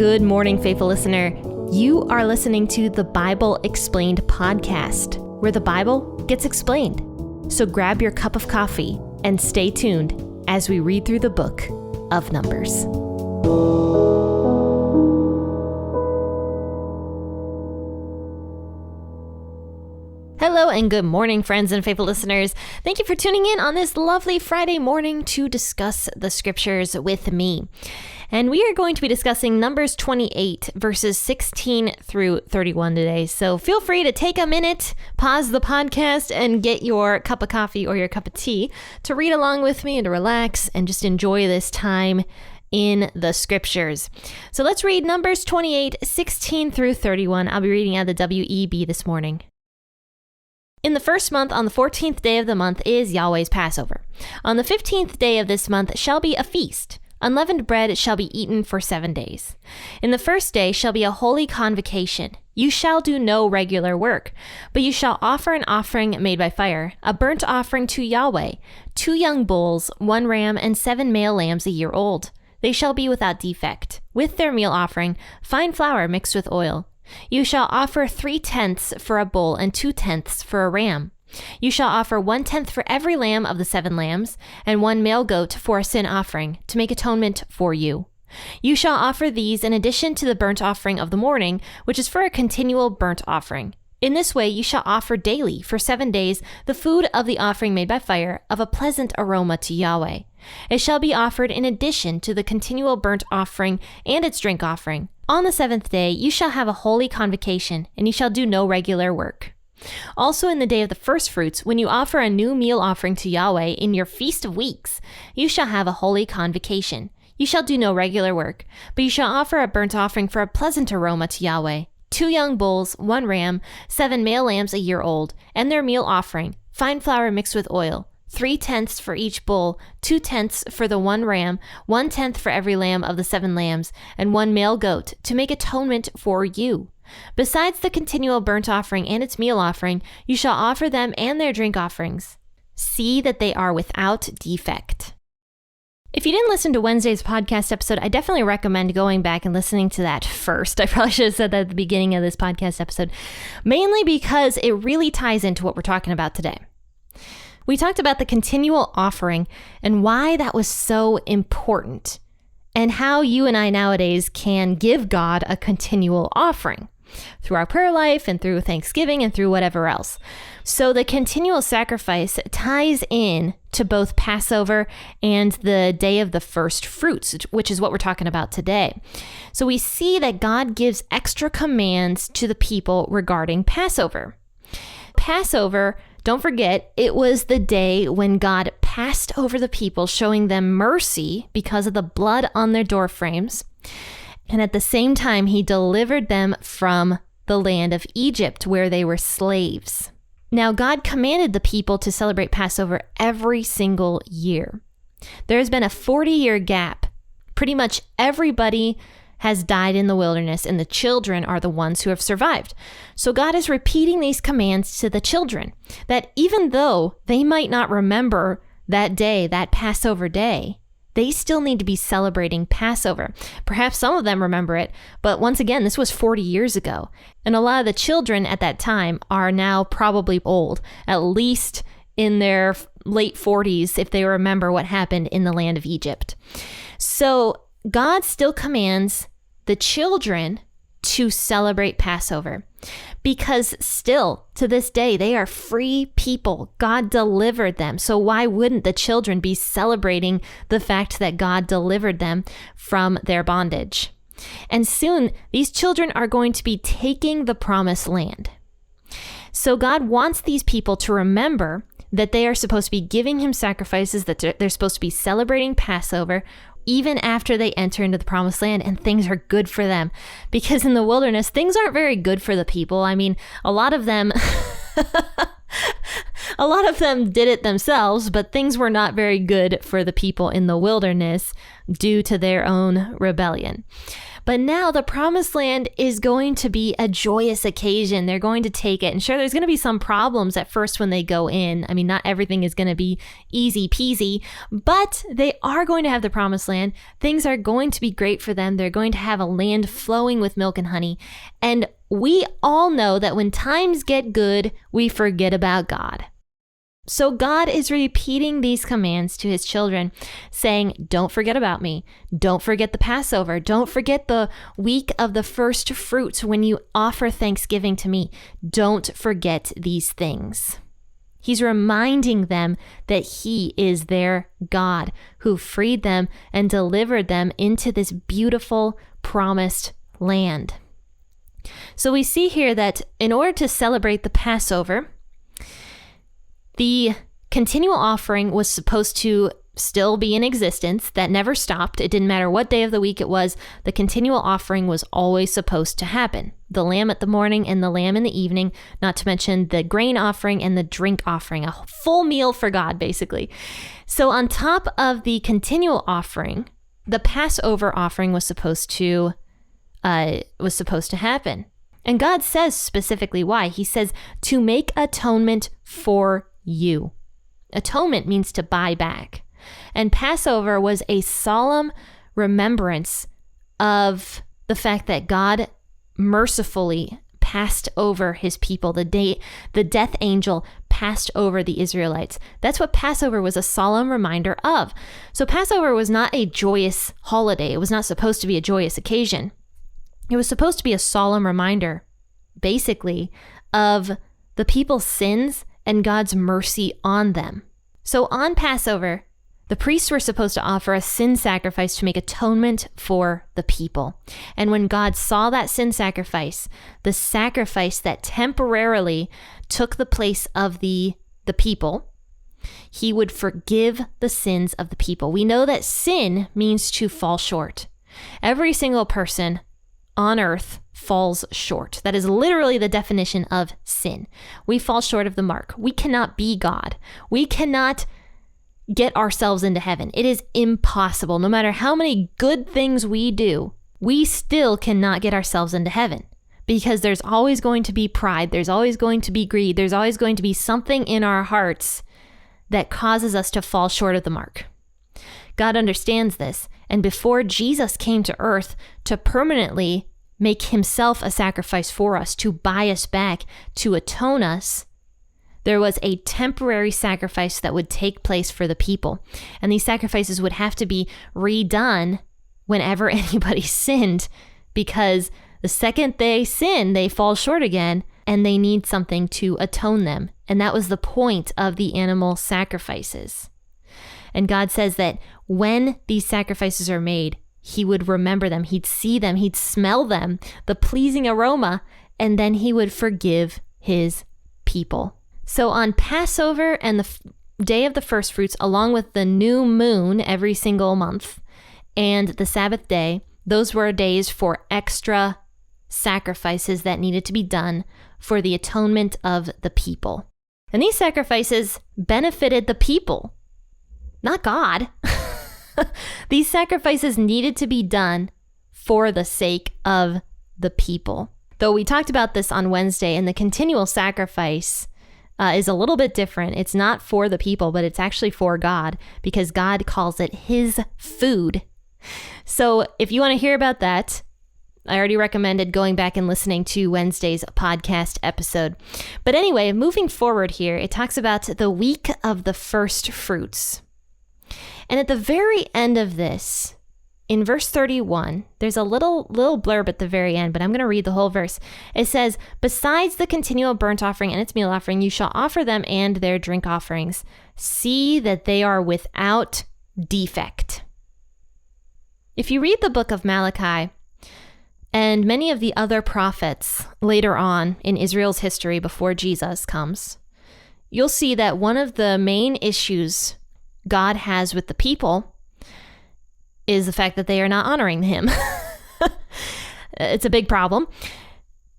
Good morning, faithful listener. You are listening to the Bible Explained podcast, where the Bible gets explained. So grab your cup of coffee and stay tuned as we read through the book of Numbers. Hello and good morning, friends and faithful listeners. Thank you for tuning in on this lovely Friday morning to discuss the scriptures with me. And we are going to be discussing Numbers 28, verses 16 through 31 today. So feel free to take a minute, pause the podcast, and get your cup of coffee or your cup of tea to read along with me and to relax and just enjoy this time in the scriptures. So let's read Numbers 28, 16 through 31. I'll be reading out of the WEB this morning. In the first month, on the 14th day of the month, is Yahweh's Passover. On the 15th day of this month shall be a feast. Unleavened bread shall be eaten for 7 days. In the first day shall be a holy convocation. You shall do no regular work, but you shall offer an offering made by fire, a burnt offering to Yahweh, 2 young bulls, 1 ram, and 7 male lambs a year old. They shall be without defect. With their meal offering, fine flour mixed with oil. You shall offer 3/10 for a bull and 2/10 for a ram. You shall offer 1/10 for every lamb of the 7 lambs, and 1 male goat for a sin offering, to make atonement for you. You shall offer these in addition to the burnt offering of the morning, which is for a continual burnt offering. In this way you shall offer daily for 7 days the food of the offering made by fire, of a pleasant aroma to Yahweh. It shall be offered in addition to the continual burnt offering and its drink offering. On the 7th day you shall have a holy convocation, and you shall do no regular work. Also in the day of the first fruits, when you offer a new meal offering to Yahweh in your feast of weeks, you shall have a holy convocation. You shall do no regular work, but you shall offer a burnt offering for a pleasant aroma to Yahweh, 2 young bulls, 1 ram, 7 male lambs a year old, and their meal offering, fine flour mixed with oil, 3/10 for each bull, 2/10 for the 1 ram, 1/10 for every lamb of the 7 lambs, and 1 male goat, to make atonement for you. Besides the continual burnt offering and its meal offering, you shall offer them and their drink offerings. See that they are without defect. If you didn't listen to Wednesday's podcast episode, I definitely recommend going back and listening to that first. I probably should have said that at the beginning of this podcast episode, mainly because it really ties into what we're talking about today. We talked about the continual offering and why that was so important, and how you and I nowadays can give God a continual offering through our prayer life and through Thanksgiving and through whatever else. So the continual sacrifice ties in to both Passover and the day of the first fruits, which is what we're talking about today. So we see that God gives extra commands to the people regarding Passover. Passover, don't forget, it was the day when God passed over the people, showing them mercy because of the blood on their door frames. And at the same time, he delivered them from the land of Egypt, where they were slaves. Now, God commanded the people to celebrate Passover every single year. There's been a 40-year gap. Pretty much everybody has died in the wilderness, and the children are the ones who have survived. So God is repeating these commands to the children, that even though they might not remember that day, that Passover day, they still need to be celebrating Passover. Perhaps some of them remember it, but once again, this was 40 years ago. And a lot of the children at that time are now probably old, at least in their late 40s, if they remember what happened in the land of Egypt. So God still commands the children to celebrate Passover, because still to this day they are free people. God delivered them. So why wouldn't the children be celebrating the fact that God delivered them from their bondage? And soon these children are going to be taking the promised land. So God wants these people to remember that they are supposed to be giving him sacrifices, that they're supposed to be celebrating Passover even after they enter into the promised land and things are good for them. Because in the wilderness, things aren't very good for the people. I mean, a lot of them did it themselves, but things were not very good for the people in the wilderness due to their own rebellion. But now the promised land is going to be a joyous occasion. They're going to take it. And sure, there's going to be some problems at first when they go in. I mean, not everything is going to be easy peasy, but they are going to have the promised land. Things are going to be great for them. They're going to have a land flowing with milk and honey. And we all know that when times get good, we forget about God. So God is repeating these commands to his children, saying, don't forget about me. Don't forget the Passover. Don't forget the week of the first fruits when you offer thanksgiving to me. Don't forget these things. He's reminding them that he is their God who freed them and delivered them into this beautiful promised land. So we see here that in order to celebrate the Passover, the continual offering was supposed to still be in existence. That never stopped. It didn't matter what day of the week it was. The continual offering was always supposed to happen. The lamb at the morning and the lamb in the evening, not to mention the grain offering and the drink offering, a full meal for God, basically. So on top of the continual offering, the Passover offering was supposed to happen. And God says specifically why. He says to make atonement for you. Atonement means to buy back. And Passover was a solemn remembrance of the fact that God mercifully passed over his people. The death angel passed over the Israelites. That's what Passover was a solemn reminder of. So Passover was not a joyous holiday. It was not supposed to be a joyous occasion. It was supposed to be a solemn reminder, basically, of the people's sins and God's mercy on them. So on Passover, the priests were supposed to offer a sin sacrifice to make atonement for the people. And when God saw that sin sacrifice, the sacrifice that temporarily took the place of the people, he would forgive the sins of the people. We know that sin means to fall short. Every single person on earth falls short. That is literally the definition of sin. We fall short of the mark. We cannot be God. We cannot get ourselves into heaven. It is impossible. No matter how many good things we do, we still cannot get ourselves into heaven because there's always going to be pride. There's always going to be greed. There's always going to be something in our hearts that causes us to fall short of the mark. God understands this. And before Jesus came to earth to permanently make himself a sacrifice for us, to buy us back, to atone us, there was a temporary sacrifice that would take place for the people. And these sacrifices would have to be redone whenever anybody sinned, because the second they sin, they fall short again, and they need something to atone them. And that was the point of the animal sacrifices. And God says that when these sacrifices are made, he would remember them, he'd see them, he'd smell them, the pleasing aroma, and then he would forgive his people. So on Passover and the day of the first fruits, along with the new moon every single month and the Sabbath day, those were days for extra sacrifices that needed to be done for the atonement of the people. And these sacrifices benefited the people, not God. These sacrifices needed to be done for the sake of the people. Though we talked about this on Wednesday, and the continual sacrifice is a little bit different. It's not for the people, but it's actually for God, because God calls it his food. So if you want to hear about that, I already recommended going back and listening to Wednesday's podcast episode. But anyway, moving forward here, it talks about the week of the first fruits. And at the very end of this, in verse 31, there's a little blurb at the very end, but I'm going to read the whole verse. It says, besides the continual burnt offering and its meal offering, you shall offer them and their drink offerings. See that they are without defect. If you read the book of Malachi and many of the other prophets later on in Israel's history before Jesus comes, you'll see that one of the main issues God has with the people is the fact that they are not honoring him. It's a big problem.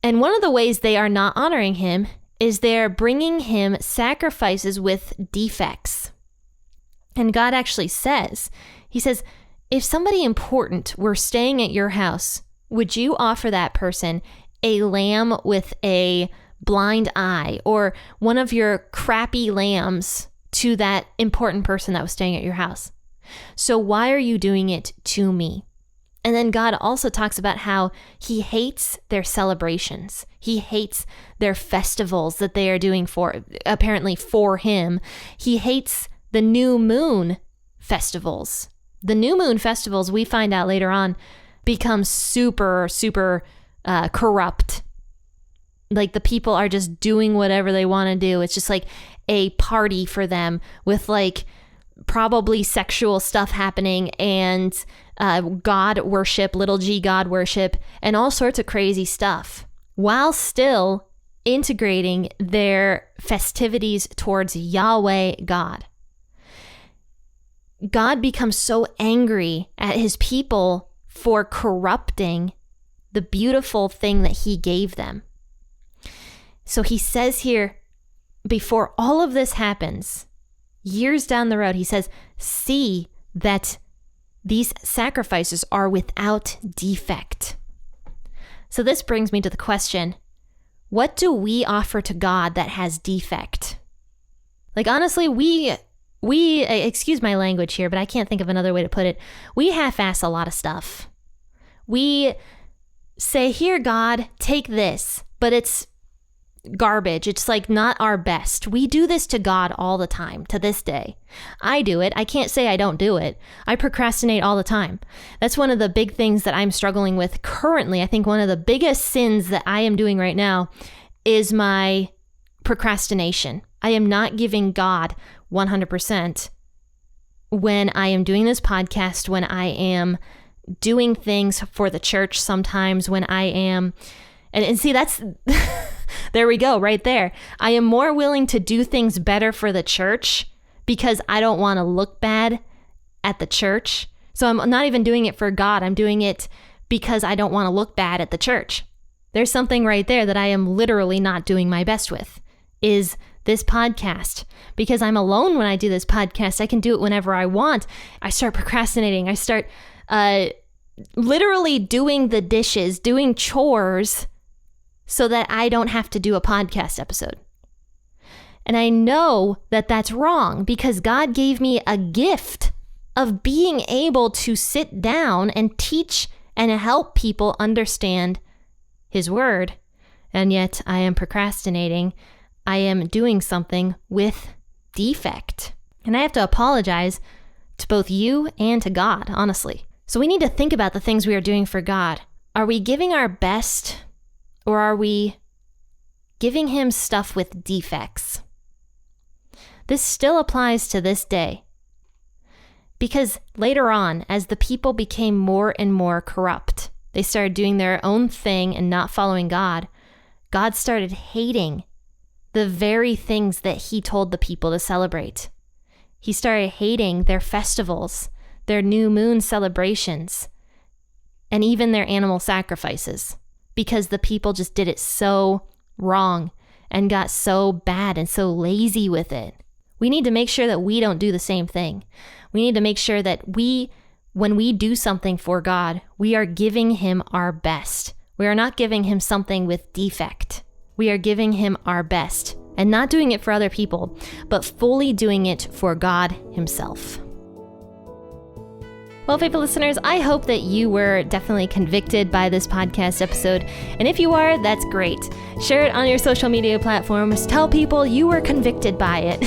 And one of the ways they are not honoring him is they're bringing him sacrifices with defects. And God actually says, he says, if somebody important were staying at your house would you offer that person a lamb with a blind eye or one of your crappy lambs to that important person that was staying at your house? So why are you doing it to me? And then God also talks about how he hates their celebrations. He hates their festivals that they are doing apparently for him. He hates the new moon festivals. The new moon festivals, we find out later on, become super, super corrupt. Like the people are just doing whatever they want to do. It's just like a party for them with like probably sexual stuff happening and God worship, little g God worship, and all sorts of crazy stuff, while still integrating their festivities towards Yahweh God. God becomes so angry at his people for corrupting the beautiful thing that he gave them. So he says here, before all of this happens, years down the road, he says, see that these sacrifices are without defect. So this brings me to the question, what do we offer to God that has defect? Like honestly, we excuse my language here, but I can't think of another way to put it. We half-ass a lot of stuff. We say, here, God, take this, but it's garbage. It's like not our best. We do this to God all the time, to this day. I do it. I can't say I don't do it. I procrastinate all the time. That's one of the big things that I'm struggling with currently. I think one of the biggest sins that I am doing right now is my procrastination. I am not giving God 100% when I am doing this podcast, when I am doing things for the church sometimes, when I am, and see, that's, there we go, right there. I am more willing to do things better for the church because I don't want to look bad at the church. So I'm not even doing it for God. I'm doing it because I don't want to look bad at the church. There's something right there that I am literally not doing my best with, is this podcast. Because I'm alone when I do this podcast, I can do it whenever I want. I start procrastinating. I start literally doing the dishes, doing chores so that I don't have to do a podcast episode. And I know that that's wrong because God gave me a gift of being able to sit down and teach and help people understand his word. And yet I am procrastinating. I am doing something with defect. And I have to apologize to both you and to God, honestly. So we need to think about the things we are doing for God. Are we giving our best, or are we giving him stuff with defects? This still applies to this day. Because later on, as the people became more and more corrupt, they started doing their own thing and not following God, God started hating the very things that he told the people to celebrate. He started hating their festivals, their new moon celebrations, and even their animal sacrifices, because the people just did it so wrong and got so bad and so lazy with it. We need to make sure that we don't do the same thing. We need to make sure that when we do something for God, we are giving him our best. We are not giving him something with defect. We are giving him our best and not doing it for other people, but fully doing it for God himself. Well, faithful listeners, I hope that you were definitely convicted by this podcast episode. And if you are, that's great. Share it on your social media platforms. Tell people you were convicted by it.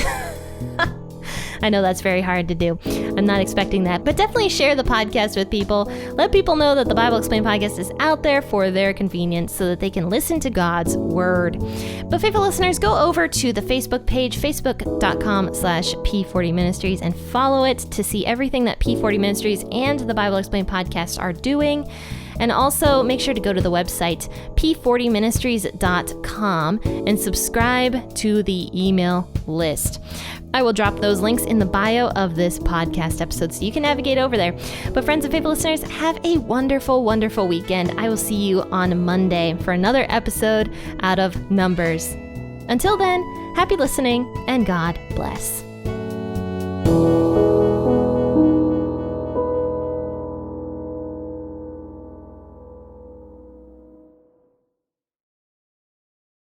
I know that's very hard to do. I'm not expecting that, but definitely share the podcast with people. Let people know that the Bible Explained podcast is out there for their convenience so that they can listen to God's word. But faithful listeners, go over to the Facebook page, facebook.com/P40 Ministries, and follow it to see everything that P40 Ministries and the Bible Explained podcast are doing. And also make sure to go to the website, p40ministries.com, and subscribe to the email list. I will drop those links in the bio of this podcast episode so you can navigate over there. But friends and faithful listeners, have a wonderful, wonderful weekend. I will see you on Monday for another episode out of Numbers. Until then, happy listening and God bless.